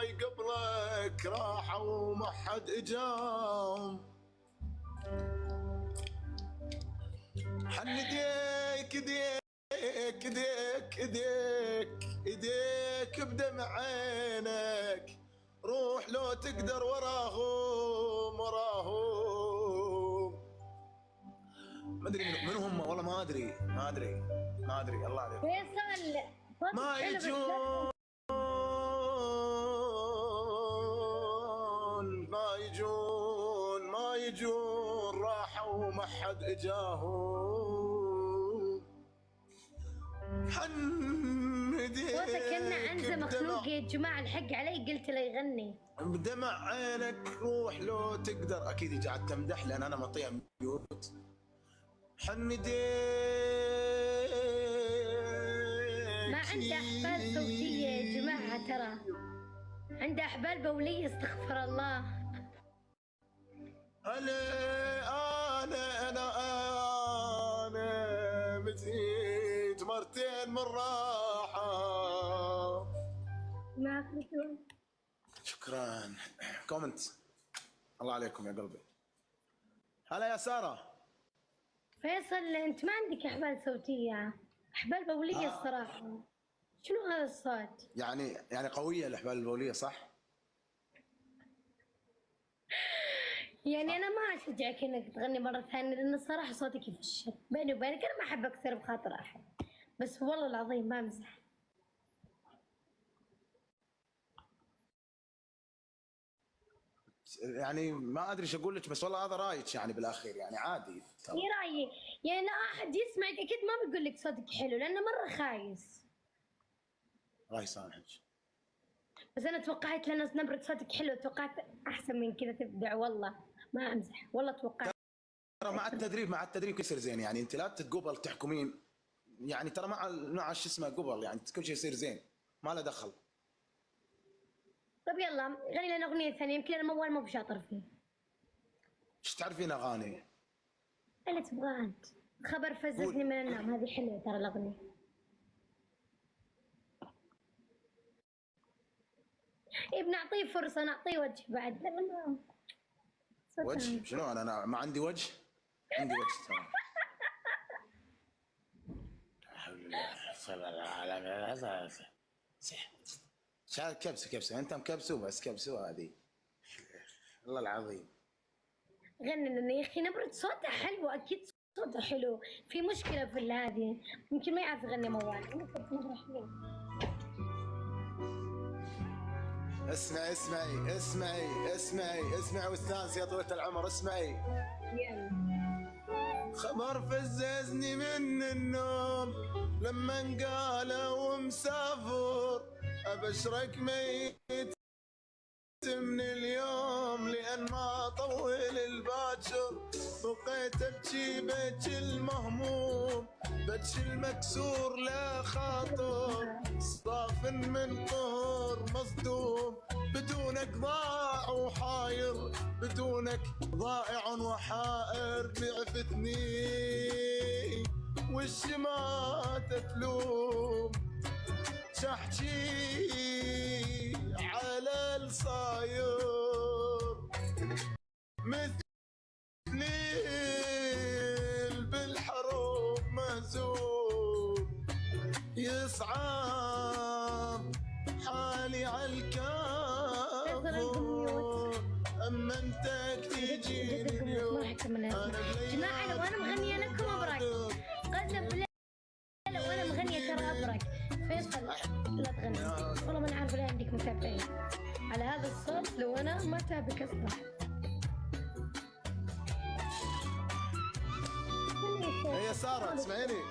اللي قبلك راحوا وما حد اجاهم. حن ايديك ايديك ايديك ايديك ايديك بدمع عينك، روح لو تقدر وراهم وراهم. ما ادري من هم والله، ما ادري الله عليك. فيصل ما يجون ما يجون راحوا وما حد اجاهم. حن ايديك صوتك كأنه عنزة مخلوق يا جماعة، الحق علي قلت له يغني. بدمع عينك روح لو تقدر. اكيد هي قاعد تمدح لان انا مطيع ميوت. حن ايديك ما عنده احبال صوتية يا جماعة، ترى عنده احبال بولية، استغفر الله. انا مزيد مرتين من راحة. ما أخذتون. شكرا. كومنت. الله عليكم يا قلبي. هلا يا سارة. فيصل انت ما عندك احبال صوتية، احبال بولية الصراحة. شنو هذا الصوت؟ يعني قوية الاحبال البولية صح؟ يعني انا ما اشجعك انك تغني مرة ثانية، لان الصراحة صوتك يفشل. بيني وبينك انا ما احب اكثر بخاطر احد، بس والله العظيم ما امزح. يعني ما ادري ايش اقول لك، بس والله هذا رايك يعني بالاخير، يعني عادي. ايه رايي؟ يعني لا احد يسمعك اكيد ما بيقول لك صوتك حلو، لانه مرة خايس. الله يسامحك. بس انا توقعت لان نبرة صوتك حلوة، توقعت احسن من كذا تبدع، والله ما امزح، والله توقعت. ترى مع التدريب يصير زين، يعني انت لا تتقبل تحكمين، يعني ترى مع شو اسمه قبل، يعني كل شيء يصير زين، ما له دخل. طيب يلا غني لنا اغنية ثانية، يمكن انا موال مو بشاطر فيه. ايش تعرفين اغاني؟ اللي تبغاه انت. خبر فزتني من النوم، هذه حلوة ترى الاغنية. إيه بنعطيه فرصة، نعطيه وجه بعد. لا ما وجه شنو؟ انا ما عندي وجه، عندي وجه ترى. كبسه انت مكبسه، بس كبسه هذه والله العظيم. غني لنا يا اخي، نبرة صوته حلوة، اكيد صوته حلو. في مشكلة في هذه، يمكن ما يعرف يغني موال. اسمعي واستانسي يا طويلة العمر، اسمعي. خبر فززني من النوم لما قالوا مسافر، ابشرك ميت من اليوم لان ما طول الباكر. بقيت ابكي بكي المهموم، بكي المكسور لا خاطر، صاف من طور مصدوم. بدونك ضاع وحاير، بدونك ضائع وحائر. بعفتني وش ما تتلوم، شحكي على الصاير. مثلي بالحروب مهزوم، يصعب حالي عالكافور. اما انتك تجيني اليوم جماعة لو انا مغنية لكم ابرك، قسم بالله لو انا مغنية ترى ابرك. فيصل لا تغني والله، ما نعرف ليه عندك متابعين على هذا الصوت، لو انا ما تابك اصلا. هي سارة تسمعيني؟